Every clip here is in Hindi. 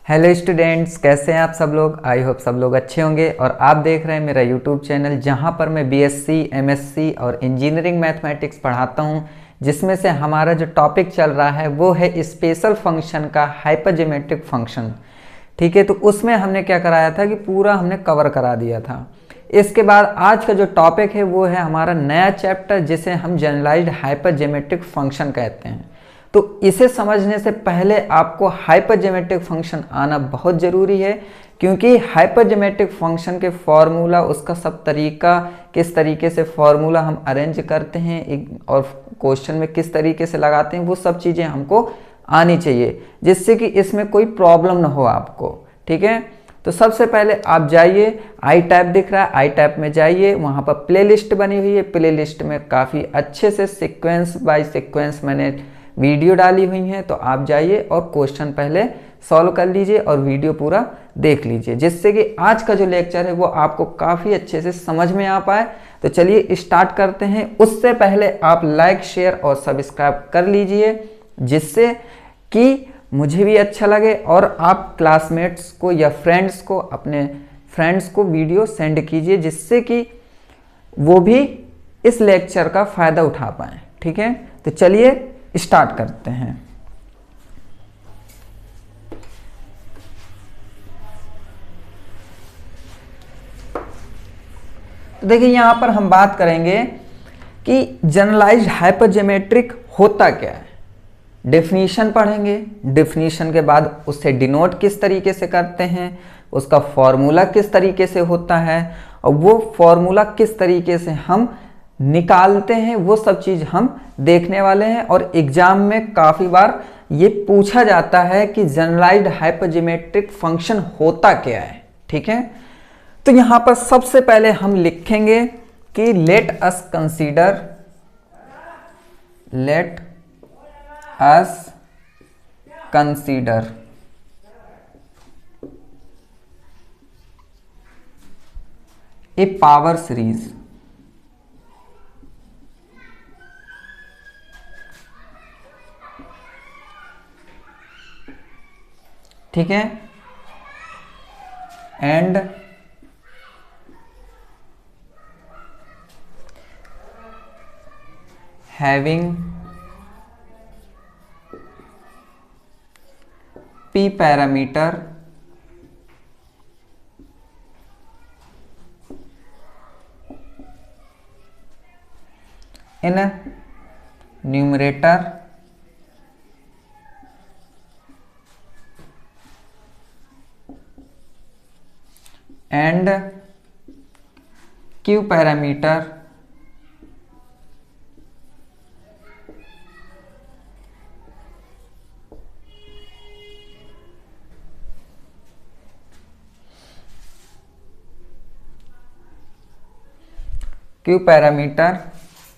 हेलो स्टूडेंट्स, कैसे हैं आप सब लोग। आई होप सब लोग अच्छे होंगे और आप देख रहे हैं मेरा यूट्यूब चैनल जहां पर मैं बीएससी, एमएससी और इंजीनियरिंग मैथमेटिक्स पढ़ाता हूं, जिसमें से हमारा जो टॉपिक चल रहा है वो है स्पेशल फंक्शन का हाइपरज्योमेट्रिक फंक्शन। ठीक है, तो उसमें हमने क्या कराया था कि पूरा हमने कवर करा दिया था। इसके बाद आज का जो टॉपिक है वो है हमारा नया चैप्टर, जिसे हम जनरलाइज्ड हाइपरज्योमेट्रिक फंक्शन कहते हैं। तो इसे समझने से पहले आपको हाइपरज्योमेट्रिक फंक्शन आना बहुत ज़रूरी है, क्योंकि हाइपरज्योमेट्रिक फंक्शन के फॉर्मूला, उसका सब तरीका, किस तरीके से फॉर्मूला हम अरेंज करते हैं और क्वेश्चन में किस तरीके से लगाते हैं, वो सब चीज़ें हमको आनी चाहिए, जिससे कि इसमें कोई प्रॉब्लम ना हो आपको। ठीक है, तो सबसे पहले आप जाइए, आई टैब दिख रहा है, आई टैब में जाइए, वहाँ पर प्लेलिस्ट बनी हुई है। प्लेलिस्ट में काफ़ी अच्छे से सीक्वेंस बाय सीक्वेंस मैंने वीडियो डाली हुई हैं, तो आप जाइए और क्वेश्चन पहले सॉल्व कर लीजिए और वीडियो पूरा देख लीजिए, जिससे कि आज का जो लेक्चर है वो आपको काफ़ी अच्छे से समझ में आ पाए। तो चलिए स्टार्ट करते हैं। उससे पहले आप लाइक, शेयर और सब्सक्राइब कर लीजिए, जिससे कि मुझे भी अच्छा लगे और आप क्लासमेट्स को या फ्रेंड्स को, अपने फ्रेंड्स को वीडियो सेंड कीजिए, जिससे कि वो भी इस लेक्चर का फ़ायदा उठा पाएँ। ठीक है, तो चलिए स्टार्ट करते हैं। तो देखिए, यहां पर हम बात करेंगे कि जनरलाइज्ड हाइपरज्योमेट्रिक होता क्या है। डेफिनीशन पढ़ेंगे, डेफिनीशन के बाद उससे डिनोट किस तरीके से करते हैं, उसका फॉर्मूला किस तरीके से होता है और वो फॉर्मूला किस तरीके से हम निकालते हैं, वो सब चीज़ हम देखने वाले हैं। और एग्जाम में काफ़ी बार ये पूछा जाता है कि जनरलाइज्ड हाइपरज्योमेट्रिक फंक्शन होता क्या है। ठीक है, तो यहाँ पर सबसे पहले हम लिखेंगे कि let us consider a power series. ठीक है, and having p parameter in numerator and q parameter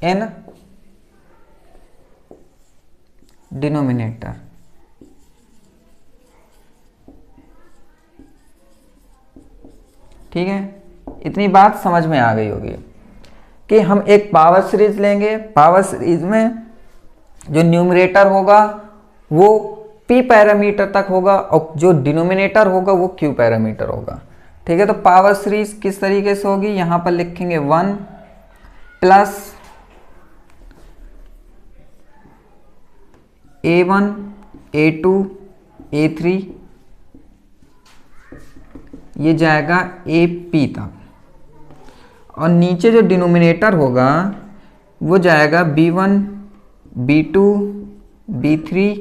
in denominator। ठीक है, इतनी बात समझ में आ गई होगी कि हम एक पावर सीरीज लेंगे। पावर सीरीज में जो न्यूमरेटर होगा वो p पैरामीटर तक होगा और जो डिनोमिनेटर होगा वो q पैरामीटर होगा। ठीक है, तो पावर सीरीज किस तरीके से होगी, यहां पर लिखेंगे 1 प्लस a1 a2 a3, ये जाएगा AP तक, और नीचे जो डिनोमिनेटर होगा वो जाएगा B1 B2 B3,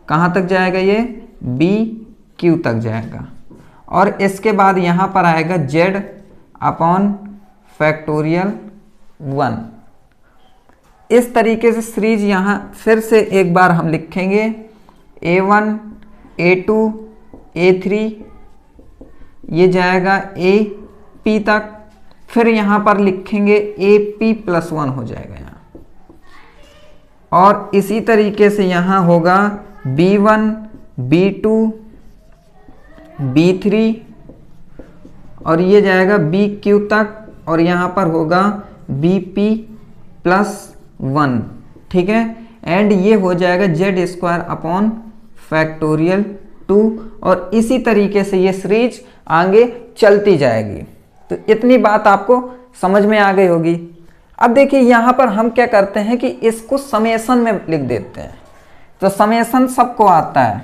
कहाँ तक जाएगा, ये BQ तक जाएगा। और इसके बाद यहाँ पर आएगा Z अपॉन फैक्टोरियल 1। इस तरीके से सीरीज यहाँ फिर से एक बार हम लिखेंगे A1 A2 A3, ये जाएगा AP तक, फिर यहाँ पर लिखेंगे AP प्लस 1 हो जाएगा यहाँ। और इसी तरीके से यहाँ होगा B1 B2 B3, और ये जाएगा BQ तक, और यहाँ पर होगा BP प्लस 1। ठीक है, एंड ये हो जाएगा Z स्क्वायर अपॉन फैक्टोरियल 2 और इसी तरीके से ये सीरीज आगे चलती जाएगी। तो इतनी बात आपको समझ में आ गई होगी। अब देखिए यहाँ पर हम क्या करते हैं कि इसको समेशन में लिख देते हैं। तो समेशन सबको आता है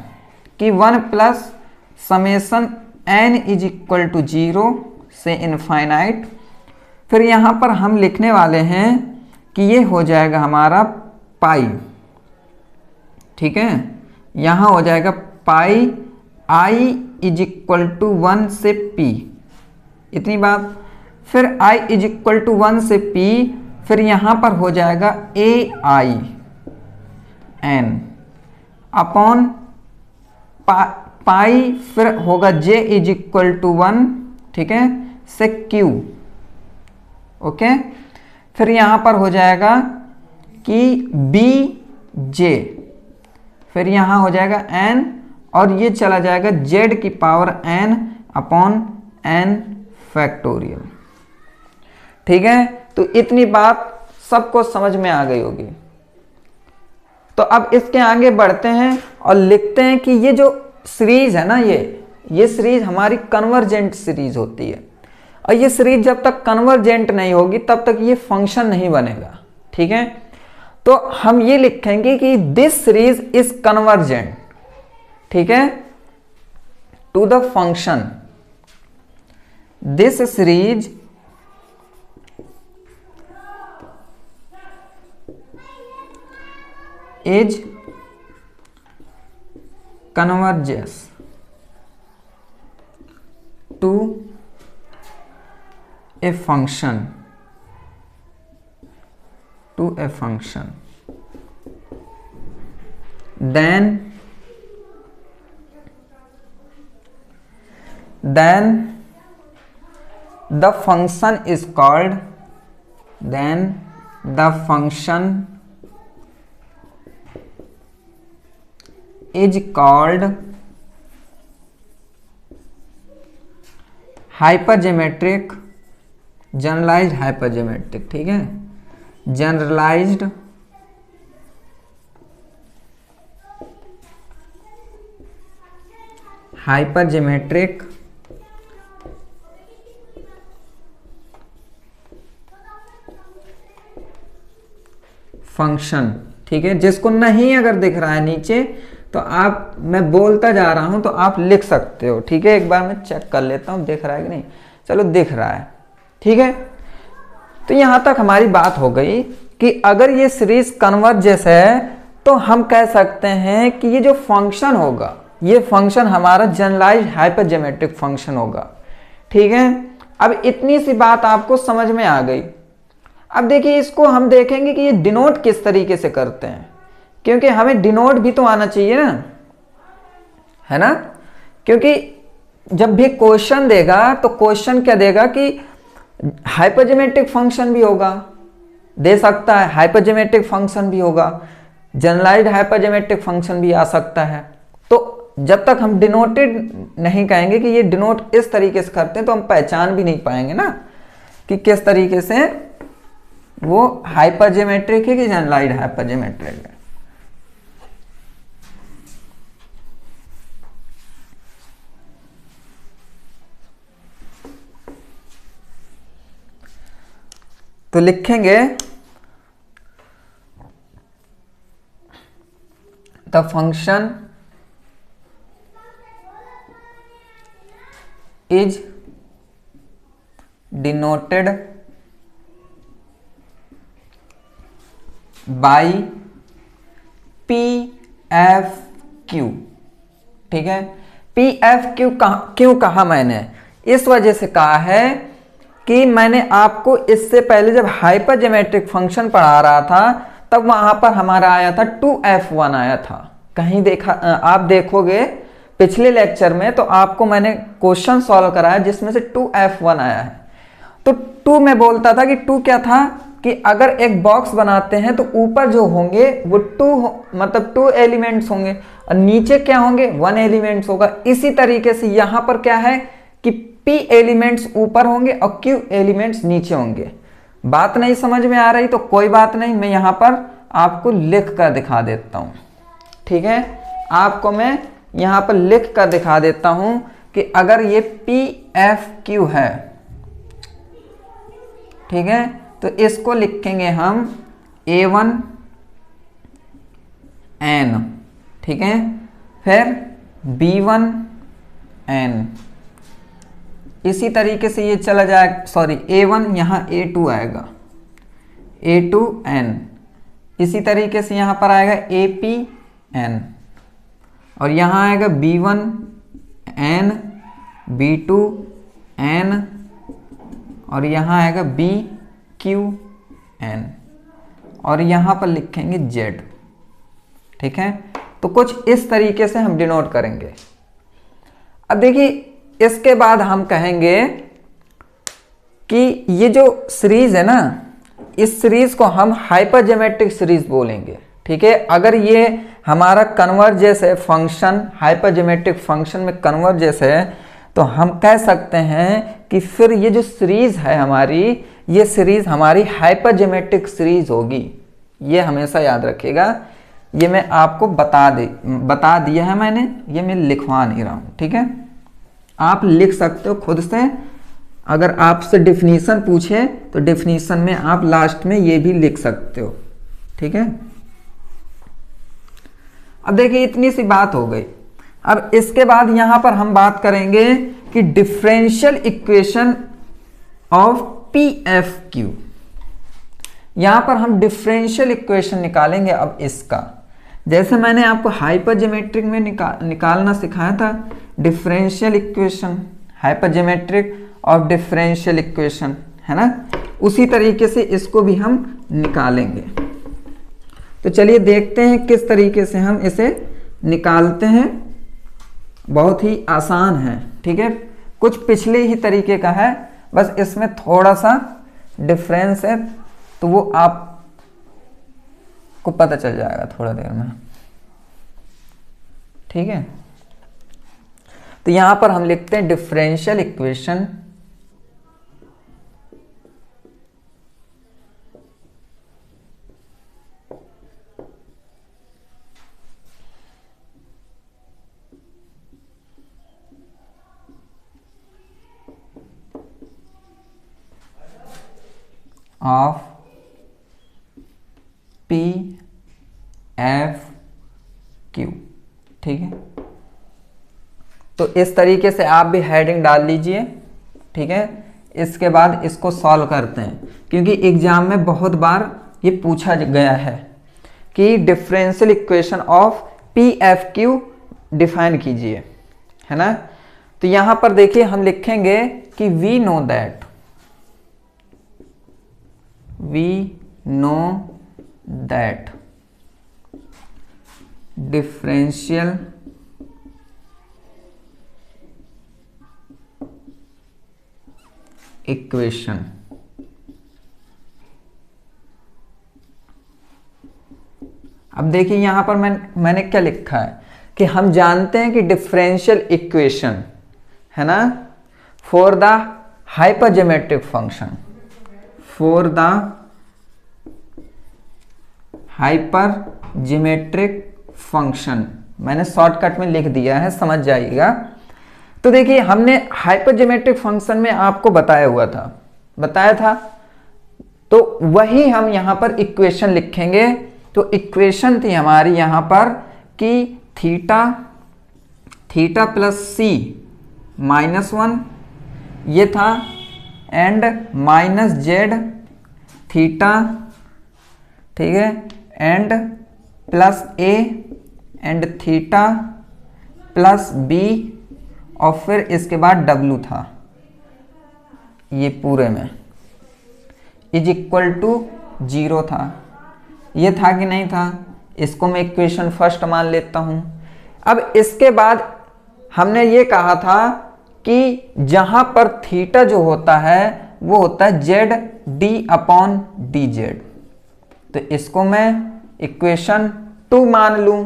कि 1 plus summation n is equal to 0 से इनफाइनाइट। फिर यहाँ पर हम लिखने वाले हैं कि ये हो जाएगा हमारा पाई, ठीक है, यहाँ हो जाएगा pi i is equal to 1 से p, इतनी बात। फिर i इज इक्वल टू 1 से p, फिर यहाँ पर हो जाएगा ai n अपॉन पाई, फिर होगा j इज इक्वल टू 1, ठीक है, से q, ओके। फिर यहाँ पर हो जाएगा कि bj, फिर यहाँ हो जाएगा n और ये चला जाएगा z की power n upon n factorial, ठीक है। तो इतनी बात सबको समझ में आ गई होगी। तो अब इसके आगे बढ़ते हैं और लिखते हैं कि ये जो सीरीज है ना, ये सीरीज हमारी कन्वर्जेंट सीरीज होती है। और ये सीरीज जब तक कन्वर्जेंट नहीं होगी तब तक ये फंक्शन नहीं बनेगा, ठीक है। तो हम ये लिखेंगे कि दिस सीरीज इज कन्वर्जेंट, ठीक है, to the function. This series is converges to a function, then the function is called hypergeometric, generalised hypergeometric, ठीक है, जनरलाइज्ड हाइपरजेमेट्रिक फंक्शन, ठीक है। जिसको नहीं अगर दिख रहा है नीचे तो आप, मैं बोलता जा रहा हूं तो आप लिख सकते हो, ठीक है। एक बार मैं चेक कर लेता हूं दिख रहा है कि नहीं। चलो दिख रहा है, ठीक है। तो यहां तक हमारी बात हो गई कि अगर ये सीरीज कन्वर्जेस है तो हम कह सकते हैं कि ये जो फंक्शन होगा, ये फंक्शन हमारा जनरलाइज्ड हाइपरजेमेट्रिक फंक्शन होगा, ठीक है। अब इतनी सी बात आपको समझ में आ गई। अब देखिए इसको हम देखेंगे कि ये डिनोट किस तरीके से करते हैं, क्योंकि हमें डिनोट भी तो आना चाहिए ना, है ना। क्योंकि जब भी क्वेश्चन देगा तो क्वेश्चन क्या देगा कि हाइपरजेमेट्रिक फंक्शन भी होगा, दे सकता है, हाइपरजेमेट्रिक फंक्शन भी होगा, जनरलाइज्ड हाइपरजेमेट्रिक फंक्शन भी आ सकता है। तो जब तक हम डिनोटेड नहीं कहेंगे कि ये डिनोट इस तरीके से करते हैं तो हम पहचान भी नहीं पाएंगे ना कि किस तरीके से वो हाइपरजेमेट्रिक है कि जनरलाइज्ड हाइपरजेमेट्रिक है। तो लिखेंगे the function is denoted by P F Q, ठीक है। पी एफ क्यू क्यों कहा मैंने, इस वजह से कहा है कि मैंने आपको इससे पहले जब हाइपरजेमेट्रिक फंक्शन पढ़ा रहा था तब वहां पर हमारा आया था 2f1 आया था। कहीं देखा, आप देखोगे पिछले लेक्चर में तो आपको मैंने क्वेश्चन सॉल्व कराया जिसमें से 2f1 आया है। तो 2 में बोलता था कि 2 क्या था कि अगर एक बॉक्स बनाते हैं तो ऊपर जो होंगे वो 2 एलिमेंट्स होंगे और नीचे क्या होंगे 1 एलिमेंट्स होगा। इसी तरीके से यहां पर क्या है कि P एलिमेंट्स ऊपर होंगे और Q एलिमेंट्स नीचे होंगे। बात नहीं समझ में आ रही तो कोई बात नहीं, मैं यहां पर आपको लिख कर दिखा देता हूं, ठीक है। आपको मैं यहाँ पर लिख कर दिखा देता हूं कि अगर ये पी एफ क्यू है, ठीक है, तो इसको लिखेंगे हम A1 N, ठीक है, फिर B1 N, इसी तरीके से ये चला जाएगा, सॉरी A1 यहाँ A2 आएगा, A2 N, इसी तरीके से यहाँ पर आएगा AP N, और यहाँ आएगा B1 N, B2 N, और यहाँ आएगा BQ N, और यहाँ पर लिखेंगे Z, ठीक है। तो कुछ इस तरीके से हम डिनोट करेंगे। अब देखिए, इसके बाद हम कहेंगे कि ये जो सीरीज है ना, इस सीरीज को हम हाइपरज्योमेट्रिक सीरीज बोलेंगे, ठीक है। अगर ये हमारा कन्वर्जेस है, फंक्शन हाइपरज्योमेट्रिक फंक्शन में कन्वर्जेस है, तो हम कह सकते हैं कि फिर ये जो सीरीज है हमारी, ये सीरीज हमारी हाइपरज्योमेट्रिक सीरीज होगी। ये हमेशा याद रखिएगा, ये मैं आपको बता दिया है मैंने, ये मैं लिखवा नहीं रहा हूँ, ठीक है। आप लिख सकते हो खुद से, अगर आपसे डेफिनीशन पूछे तो डेफिनीशन में आप लास्ट में ये भी लिख सकते हो, ठीक है। अब देखिए, इतनी सी बात हो गई। अब इसके बाद यहां पर हम बात करेंगे कि differential equation of P F Q. यहां पर हम डिफरेंशियल इक्वेशन निकालेंगे। अब इसका जैसे मैंने आपको हाइपरज्योमेट्रिक में निकालना सिखाया था, डिफरेंशियल इक्वेशन, हाइपरज्योमेट्रिक और डिफरेंशियल इक्वेशन, है ना, उसी तरीके से इसको भी हम निकालेंगे। तो चलिए देखते हैं किस तरीके से हम इसे निकालते हैं। बहुत ही आसान है, ठीक है, कुछ पिछले ही तरीके का है, बस इसमें थोड़ा सा डिफरेंस है, तो वो आपको पता चल जाएगा थोड़ा देर में, ठीक है। तो यहां पर हम लिखते हैं differential equation of P F Q, ठीक है। तो इस तरीके से आप भी हेडिंग डाल लीजिए, ठीक है। इसके बाद इसको सॉल्व करते हैं, क्योंकि एग्जाम में बहुत बार ये पूछा गया है कि differential equation of P F Q define कीजिए, है ना। तो यहां पर देखिए, हम लिखेंगे कि we know that differential equation अब देखिए, यहां पर मैंने क्या लिखा है कि हम जानते हैं कि डिफरेंशियल इक्वेशन, है ना, for the hypergeometric function, for the hypergeometric function, मैंने शॉर्टकट में लिख दिया है, समझ जाइएगा। तो देखिए, हमने हाइपरज्योमेट्रिक फंक्शन में आपको बताया था, तो वही हम यहां पर इक्वेशन लिखेंगे। तो इक्वेशन थी हमारी यहां पर कि थीटा प्लस सी -1 ये था, एंड माइनस जेड थीटा, ठीक है, and plus A and theta plus B, और फिर इसके बाद W था, ये पूरे में इज इक्वल टू 0 था। ये था कि नहीं था, इसको मैं इक्वेशन फर्स्ट मान लेता हूं। अब इसके बाद हमने ये कहा था कि जहां पर थीटा जो होता है वो होता है ZD/dz, तो इसको मैं इक्वेशन 2 मान लूं,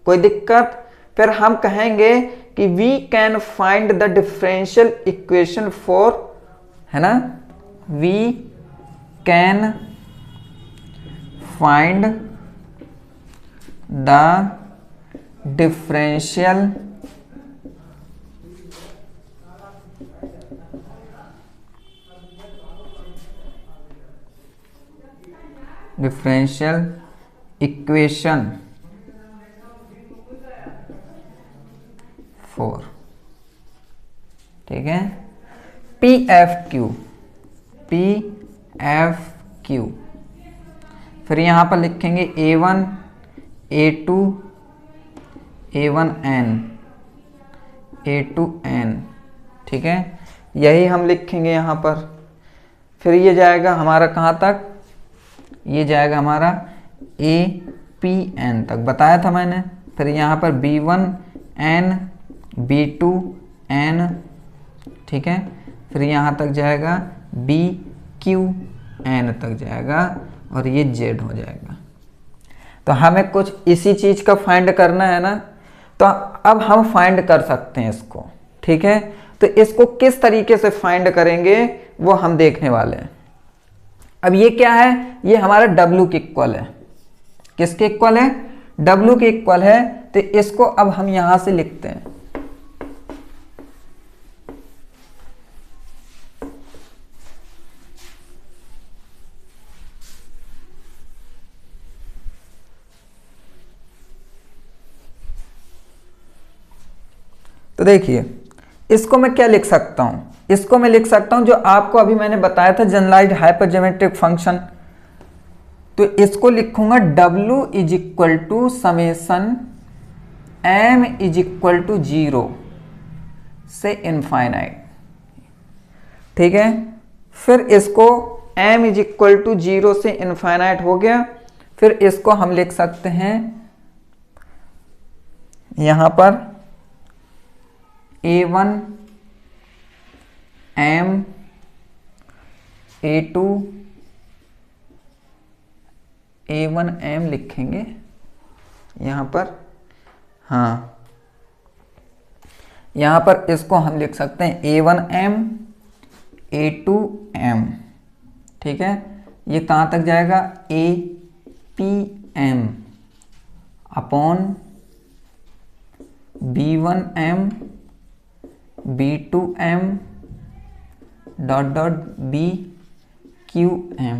कोई दिक्कत। फिर हम कहेंगे कि we can find the differential equation for, है ना, we can find the differential equation 4, ठीक है। पी एफ क्यू, फिर यहां पर लिखेंगे A1 A2 A1N A2N, ठीक है। यही हम लिखेंगे यहां पर। फिर ये जाएगा हमारा कहां तक, ये जाएगा हमारा APN तक, बताया था मैंने। फिर यहाँ पर B1N B2N, ठीक है। फिर यहाँ तक जाएगा BQN तक जाएगा और ये Z हो जाएगा। तो हमें कुछ इसी चीज़ का फाइंड करना है ना, तो अब हम फाइंड कर सकते हैं इसको, ठीक है। तो इसको किस तरीके से फाइंड करेंगे वो हम देखने वाले हैं। अब ये क्या है, ये हमारा W के इक्वल है। किसके इक्वल है, W के इक्वल है। तो इसको अब हम यहां से लिखते हैं, तो देखिए इसको मैं क्या लिख सकता हूं, इसको मैं लिख सकता हूं जो आपको अभी मैंने बताया था, जनरलाइज्ड हाइपरज्योमेट्रिक फंक्शन। तो इसको लिखूंगा W is equal to summation M is equal to 0 से इनफाइनाइट, ठीक है। फिर इसको M इज इक्वल टू 0 से इनफाइनाइट हो गया। फिर इसको हम लिख सकते हैं यहां पर A1 M A2 A1M लिखेंगे यहां पर। हाँ, यहां पर इसको हम लिख सकते हैं A1M A2M, ठीक है। ये कहां तक जाएगा, APM upon B1M B2M dot dot BQM।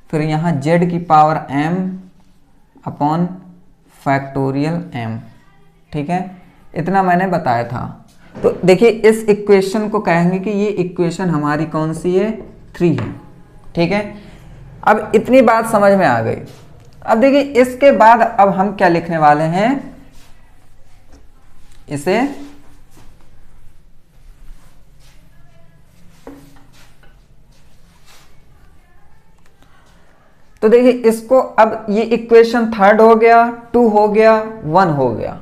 फिर यहाँ Z की power M upon factorial M, ठीक है। इतना मैंने बताया था। तो देखिए इस इक्वेशन को कहेंगे कि ये इक्वेशन हमारी कौन सी है, 3 है, ठीक है। अब इतनी बात समझ में आ गई। अब देखिए इसके बाद अब हम क्या लिखने वाले हैं, इसे तो देखिए इसको, अब ये इक्वेशन 3 हो गया, 2 हो गया, 1 हो गया।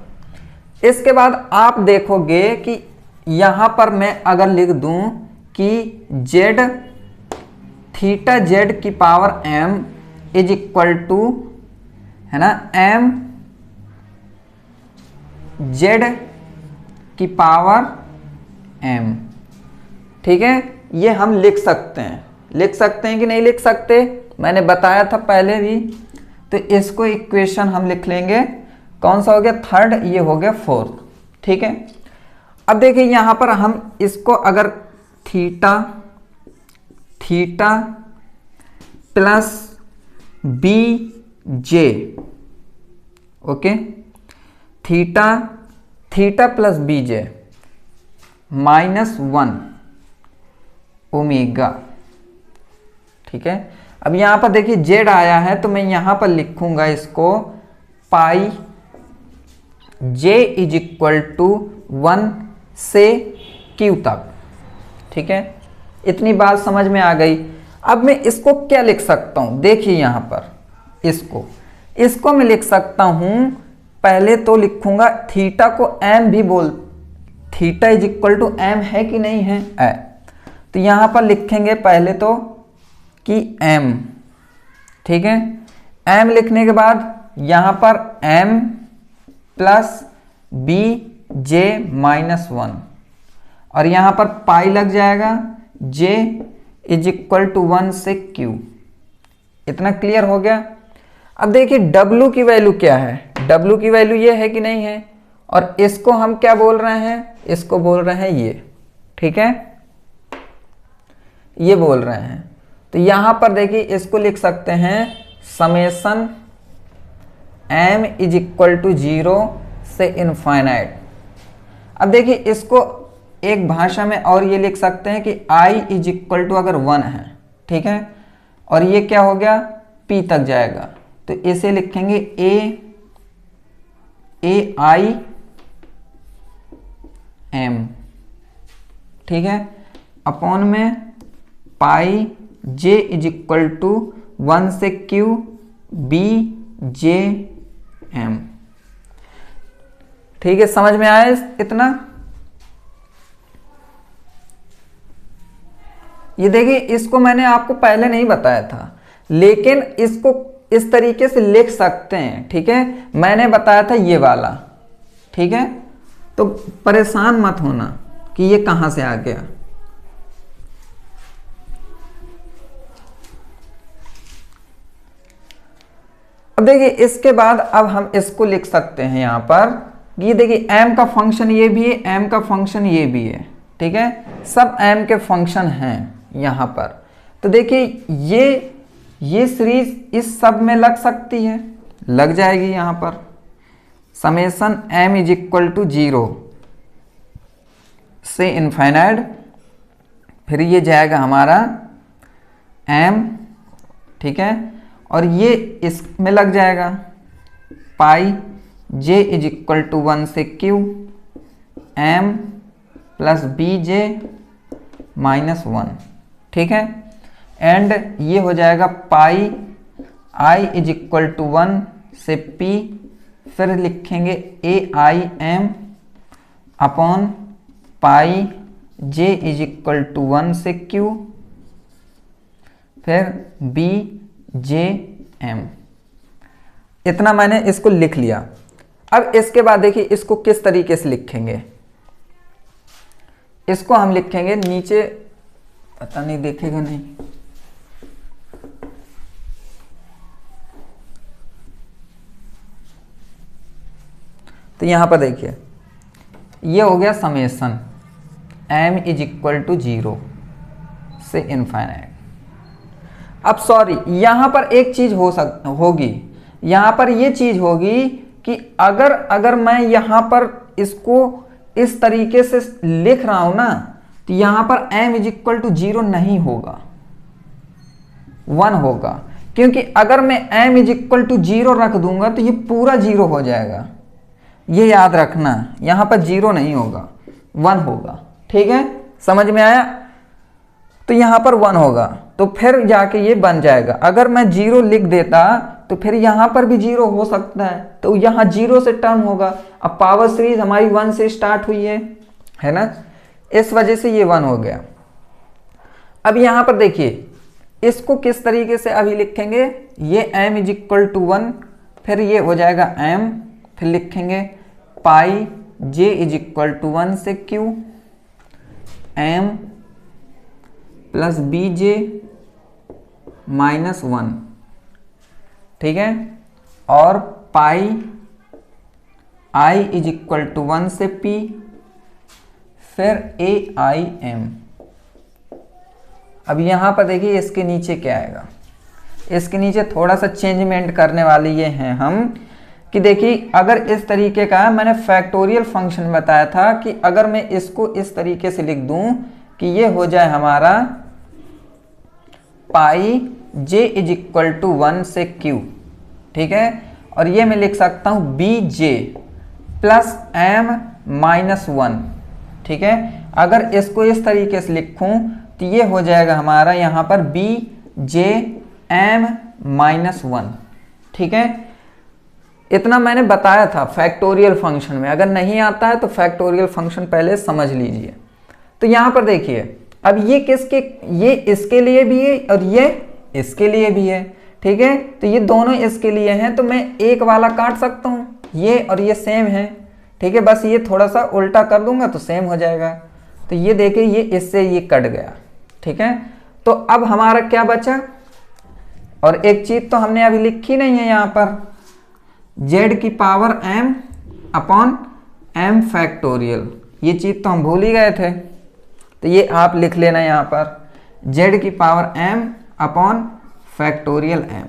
इसके बाद आप देखोगे कि यहां पर मैं अगर लिख दूं कि Z थीटा Z की power M is equal to, है ना, M Z की पावर M, ठीक है। ये हम लिख सकते हैं, लिख सकते हैं कि नहीं लिख सकते, मैंने बताया था पहले भी। तो इसको इक्वेशन हम लिख लेंगे, कौन सा हो गया, 3rd, ये हो गया 4th, ठीक है। अब देखिए यहां पर हम इसको अगर theta plus BJ, okay, theta plus BJ -1 omega, ठीक है। अब यहां पर देखिए Z आया है, तो मैं यहां पर लिखूंगा इसको पाई J इज इक्वल टू 1 से Q तक, ठीक है। इतनी बात समझ में आ गई। अब मैं इसको क्या लिख सकता हूं, देखिए यहां पर इसको मैं लिख सकता हूं, पहले तो लिखूंगा थीटा को M भी बोल, theta is equal to M है कि नहीं है, तो यहां पर लिखेंगे पहले तो कि M, ठीक है। M लिखने के बाद यहां पर M प्लस BJ -1 और यहां पर पाई लग जाएगा, J इज इक्वल टू 1 से Q। इतना क्लियर हो गया। अब देखिए W की वैल्यू क्या है, W की वैल्यू ये है कि नहीं है, और इसको हम क्या बोल रहे हैं, इसको बोल रहे हैं ये, ठीक है, ये बोल रहे हैं। तो यहां पर देखिए इसको लिख सकते हैं summation m is equal to 0 से इनफाइनाइट। अब देखिए इसको एक भाषा में और ये लिख सकते हैं कि i इज इक्वल टू अगर 1 है, ठीक है, और ये क्या हो गया p तक जाएगा, तो इसे लिखेंगे ai m, ठीक है, अपॉन में पाई j इज इक्वल टू 1 से q b j m। ठीक है, समझ में आया इतना? ये देखिए इसको मैंने आपको पहले नहीं बताया था, लेकिन इसको इस तरीके से लिख सकते हैं, ठीक है, मैंने बताया था ये वाला, ठीक है, तो परेशान मत होना कि ये कहां से आ गया। अब देखिए इसके बाद अब हम इसको लिख सकते हैं यहां पर, ये देखिए m का फंक्शन ये भी है, m का फंक्शन ये भी है, ठीक है, सब m के फंक्शन हैं यहां पर। तो देखिए ये सीरीज इस सब में लग सकती है, लग जाएगी यहां पर, summation m is equal to 0 से इनफाइनाइट, फिर ये जाएगा हमारा m, ठीक है, और ये इसमें लग जाएगा pi j is equal to 1 से q m plus B J minus 1, ठीक है, एंड ये हो जाएगा pi i is equal to 1 से p, फिर लिखेंगे a i m upon pi j is equal to 1 से q, फिर b जे एम। इतना मैंने इसको लिख लिया। अब इसके बाद देखिए इसको किस तरीके से लिखेंगे, इसको हम लिखेंगे नीचे, पता नहीं देखेगा नहीं, तो यहां पर देखिए ये हो गया summation m is equal to 0 से इनफाइनाइट। अब सॉरी यहां पर एक चीज होगी, यहां पर ये चीज होगी कि अगर मैं यहां पर इसको इस तरीके से लिख रहा हूं ना, तो यहां पर m इज इक्वल टू 0 नहीं होगा, 1 होगा, क्योंकि अगर मैं m इज इक्वल टू 0 रख दूंगा तो ये पूरा 0 हो जाएगा, ये याद रखना, यहां पर 0 नहीं होगा, 1 होगा, ठीक है, समझ में आया? तो यहां पर 1 होगा, तो फिर जाके ये बन जाएगा। अगर मैं 0 लिख देता तो फिर यहां पर भी 0 हो सकता है, तो यहां 0 से टर्म होगा। अब पावर सीरीज हमारी 1 से स्टार्ट हुई है ना, इस वजह से ये 1 हो गया। अब यहां पर देखिए इसको किस तरीके से अभी लिखेंगे, ये m इज इक्वल टू 1, फिर ये हो जाएगा m, फिर लिखेंगे pi j is equal to 1 से q m plus B J minus 1, ठीक है, और pi i is equal to 1 से p, फिर ए आई एम। अब यहां पर देखिए इसके नीचे क्या आएगा, इसके नीचे थोड़ा सा चेंजमेंट करने वाले ये हैं हम, कि देखिए अगर इस तरीके का है, मैंने फैक्टोरियल फंक्शन बताया था कि अगर मैं इसको इस तरीके से लिख दूं कि ये हो जाए हमारा पाई j इज इक्वल टू 1 से q, ठीक है, और ये मैं लिख सकता हूं B J plus m minus 1, ठीक है। अगर इसको इस तरीके से लिखूं तो ये हो जाएगा हमारा यहां पर बी जे एम माइनस 1, ठीक है। इतना मैंने बताया था फैक्टोरियल फंक्शन में, अगर नहीं आता है तो फैक्टोरियल फंक्शन पहले समझ लीजिए। तो यहां पर देखिए अब ये किसके, ये इसके लिए भी है और ये इसके लिए भी है, ठीक है, तो ये दोनों इसके लिए हैं, तो मैं एक वाला काट सकता हूं, ये और ये सेम है, ठीक है, बस ये थोड़ा सा उल्टा कर दूंगा तो सेम हो जाएगा। तो ये देखिए ये इससे ये कट गया, ठीक है। तो अब हमारा क्या बचा, और एक चीज तो हमने अभी लिखी नहीं है यहां पर, जेड की power m upon m factorial. ये चीज तो हम भूल ही गए थे, तो ये आप लिख लेना यहाँ पर, जेड की power m upon factorial m।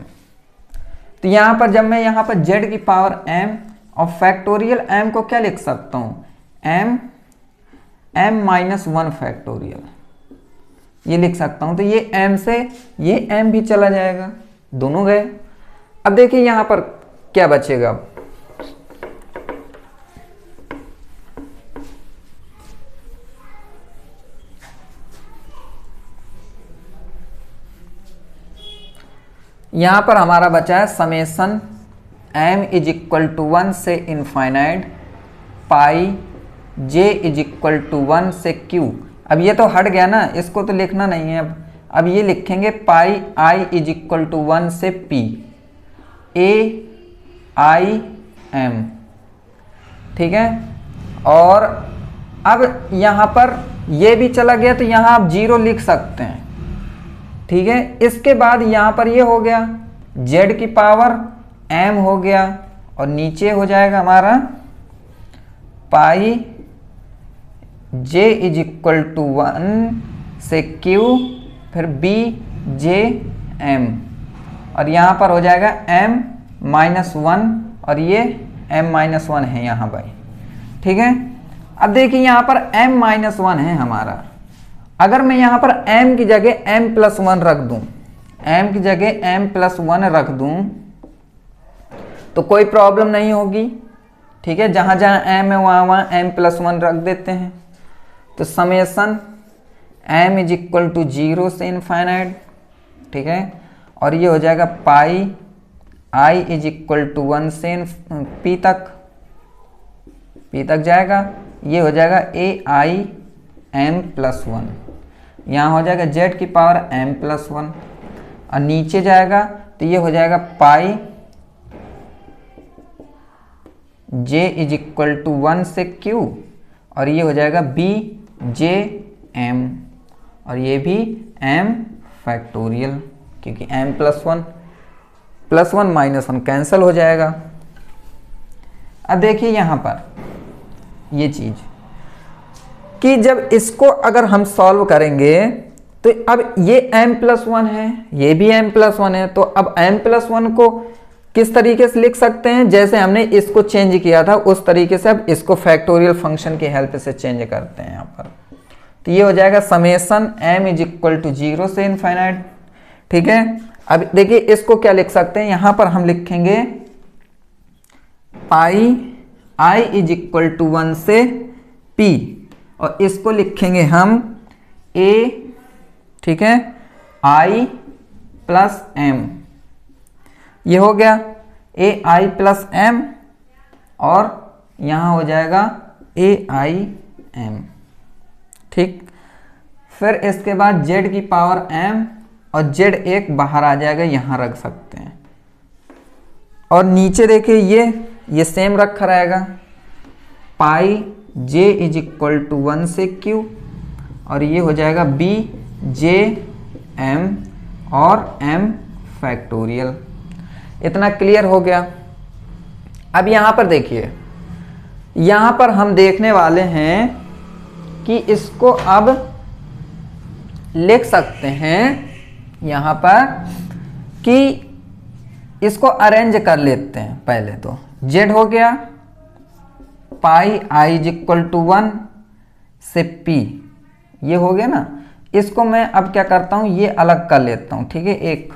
तो यहाँ पर जब मैं यहाँ पर जेड की पावर m और फैक्टोरियल m को क्या लिख सकता हूँ, m माइनस 1 फैक्टोरियल, ये लिख सकता हूँ। तो ये m से ये m भी चला जाएगा, दोनों गए। अब देखिए यहाँ पर क्या बचेगा, अब यहाँ पर हमारा बचा है summation m is equal to 1 से infinite pi j is equal to 1 से q। अब ये तो हट गया ना, इसको तो लिखना नहीं है। अब ये लिखेंगे पाई i इज इक्वल टू 1 से p a i m, ठीक है। और अब यहाँ पर ये भी चला गया, तो यहाँ आप 0 लिख सकते हैं, ठीक है। इसके बाद यहाँ पर ये हो गया z की पावर m हो गया, और नीचे हो जाएगा हमारा पाई j इज इक्वल टू 1 से q, फिर b j m, और यहाँ पर हो जाएगा m माइनस 1, और ये m माइनस 1 है यहाँ भाई, ठीक है। अब देखिए यहाँ पर m माइनस 1 है हमारा। अगर मैं यहाँ पर m की जगह m प्लस 1 रख दूँ, m की जगह m प्लस 1 रख दूँ, तो कोई प्रॉब्लम नहीं होगी, ठीक है। जहाँ जहाँ m है वहाँ m प्लस 1 रख देते हैं। तो summation m is equal to 0 से इनफाइनाइट, ठीक है। और ये हो जाएगा pi i is equal to 1 से p तक जाएगा। ये हो जाएगा a i m प्लस 1, यहाँ हो जाएगा z की पावर m प्लस 1, और नीचे जाएगा तो ये हो जाएगा pi j is equal to 1 से q, और ये हो जाएगा b j m, और ये भी m फैक्टोरियल, क्योंकि m प्लस 1 माइनस 1 कैंसिल हो जाएगा। अब देखिए यहाँ पर ये चीज कि जब इसको अगर हम सॉल्व करेंगे तो अब ये m प्लस 1 है, ये भी m प्लस 1 है, तो अब m प्लस 1 को किस तरीके से लिख सकते हैं, जैसे हमने इसको चेंज किया था उस तरीके से अब इसको फैक्टोरियल फंक्शन की हेल्प से चेंज करते हैं यहाँ पर। तो ये हो जाएगा summation m is equal to 0 से इनफाइनाइट, ठीक है। अब देखिए इसको क्या लिख सकते हैं, यहाँ पर हम लिखेंगे पाई i इज इक्वल टू 1 से p, और इसको लिखेंगे हम a, ठीक है, i प्लस m, ये हो गया a i प्लस m, और यहाँ हो जाएगा a i m, ठीक। फिर इसके बाद z की पावर m, और z एक बाहर आ जाएगा, यहाँ रख सकते हैं। और नीचे देखिए ये सेम रखा रहेगा, पाई j इज इक्वल टू 1 से q, और ये हो जाएगा b j m और m फैक्टोरियल। इतना क्लियर हो गया। अब यहाँ पर देखिए, यहाँ पर हम देखने वाले हैं कि इसको अब लिख सकते हैं यहाँ पर कि इसको अरेंज कर लेते हैं। पहले तो z हो गया पाई i इज इक्वल टू 1 से p, ये हो गया ना। इसको मैं अब क्या करता हूँ, ये अलग कर लेता हूँ, ठीक है। एक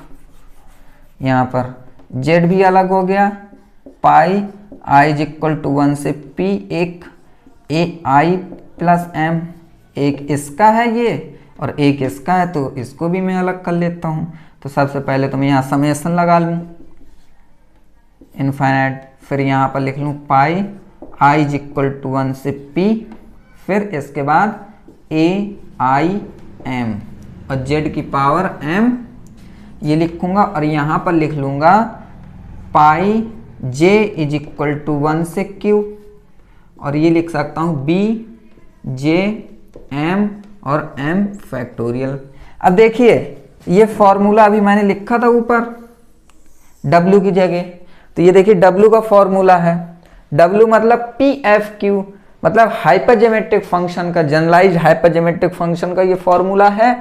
यहाँ पर z भी अलग हो गया, पाई i इज इक्वल टू 1 से p, एक a i प्लस m, एक इसका है ये और एक इसका है, तो इसको भी मैं अलग कर लेता हूँ। तो सबसे पहले तो मैं यहाँ समेसन लगा लूँ इनफाइनाइट, फिर यहाँ पर लिख लूँ पाई i इज इक्वल टू 1 से p, फिर इसके बाद a i m और z की पावर m, ये लिखूँगा, और यहाँ पर लिख लूँगा पाई j इज इक्वल टू 1 से q, और ये लिख सकता हूँ b j m और m फैक्टोरियल। अब देखिए ये फॉर्मूला अभी मैंने लिखा था ऊपर w की जगह, तो ये देखिए W का फॉर्मूला है, W मतलब पी एफ क्यू, मतलब हाइपरजेमेट्रिक फंक्शन का, जनरलाइज्ड हाइपरजेमेट्रिक फंक्शन का ये फॉर्मूला है।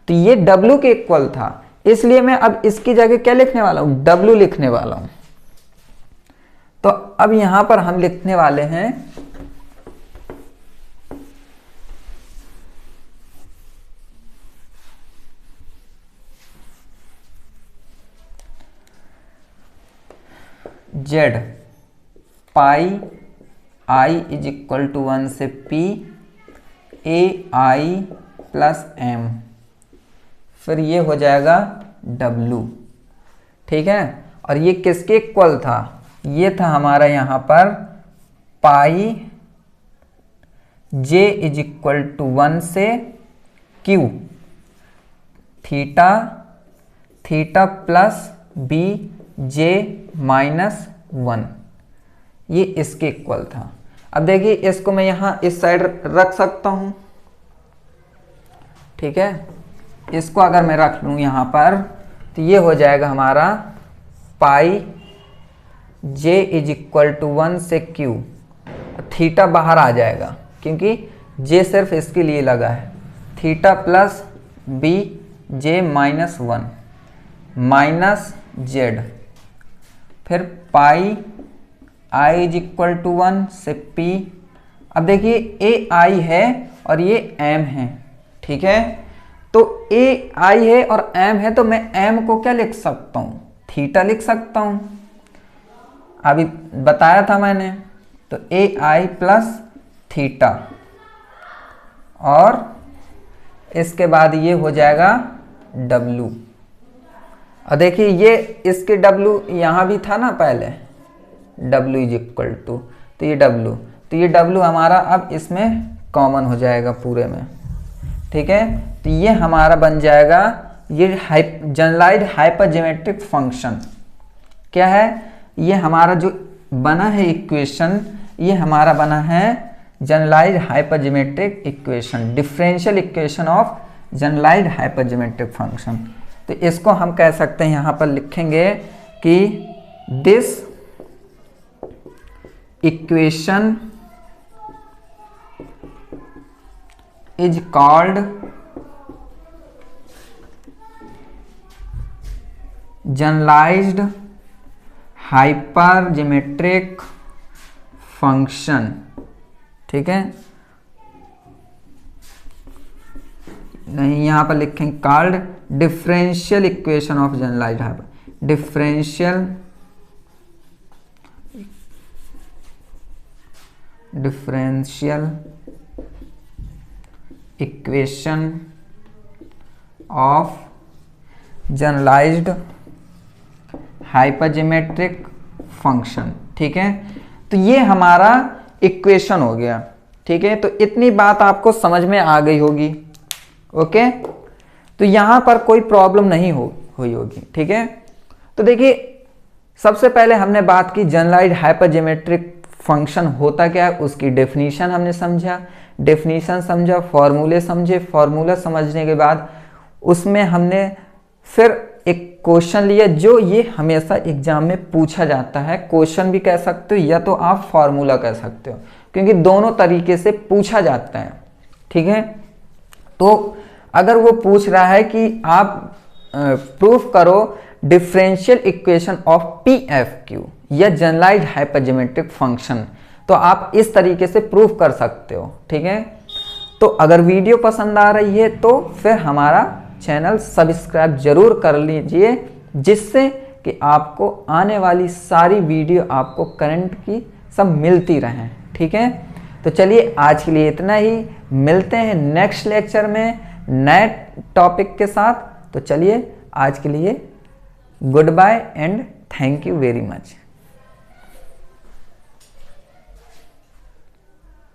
तो ये W के इक्वल था, इसलिए मैं अब इसकी जगह क्या लिखने वाला हूं, W लिखने वाला हूं। तो अब यहां पर हम लिखने वाले हैं Z pi I is equal to 1 से P A I plus M, फिर ये हो जाएगा W, ठीक है। और ये किसके इक्वल था, ये था हमारा यहां पर पाई J इज इक्वल टू 1 से Q theta theta plus B J minus 1, ये इसके इक्वल था। अब देखिए इसको मैं यहां इस साइड रख सकता हूं, ठीक है। इसको अगर मैं रख लूं यहां पर तो ये हो जाएगा हमारा पाई J इज इक्वल टू 1 से Q, थीटा बाहर आ जाएगा क्योंकि J सिर्फ इसके लिए लगा है, theta plus B J minus 1 minus Z, फिर पाई I इज इक्वल टू 1 से P। अब देखिए ए आई है और ये M है, ठीक है। तो ए आई है और M है, तो मैं M को क्या लिख सकता हूं, थीटा लिख सकता हूं, अभी बताया था मैंने। तो ए आई प्लस थीटा, और इसके बाद ये हो जाएगा W। और देखिए ये इसके W यहां भी था ना पहले, W इज इक्वल टू, तो ये W, तो ये W हमारा अब इसमें कॉमन हो जाएगा पूरे में, ठीक है। तो ये हमारा बन जाएगा ये जनरलाइज्ड हाइपरजेमेट्रिक फंक्शन। क्या है ये हमारा जो बना है इक्वेशन, ये हमारा बना है generalised hypergeometric equation, differential equation of generalised hypergeometric function. तो इसको हम कह सकते हैं, यहां पर लिखेंगे कि this equation is called generalised hypergeometric function, ठीक है। नहीं, यहां पर लिखेंगे called differential equation of generalised hyper, differential equation of generalised hypergeometric function, ठीक है। तो ये हमारा इक्वेशन हो गया, ठीक है। तो इतनी बात आपको समझ में आ गई होगी, ओके। तो यहां पर कोई प्रॉब्लम नहीं हुई होगी, ठीक है। तो देखिए सबसे पहले हमने बात की जनरलाइज्ड हाइपरजेमेट्रिक फंक्शन होता क्या है, उसकी डेफिनेशन हमने समझा, डेफिनेशन समझा, फॉर्मूले समझे, फॉर्मूला समझने के बाद उसमें हमने फिर एक क्वेश्चन लिया जो ये हमेशा एग्जाम में पूछा जाता है, क्वेश्चन भी कह सकते हो या तो आप फॉर्मूला कह सकते हो, क्योंकि दोनों तरीके से पूछा जाता है, ठीक है। तो अगर वो पूछ रहा है कि आप प्रूफ करो differential equation of P F Q या जनरलाइज्ड हाइपरजेमेट्रिक फंक्शन, तो आप इस तरीके से प्रूफ कर सकते हो, ठीक है। तो अगर वीडियो पसंद आ रही है तो फिर हमारा चैनल सब्सक्राइब जरूर कर लीजिए, जिससे कि आपको आने वाली सारी वीडियो आपको करंट की सब मिलती रहें, ठीक है। तो चलिए आज के लिए इतना ही, मिलते हैं नेक्स्ट लेक्चर में नए टॉपिक के साथ। तो चलिए आज के लिए goodbye and thank you very much.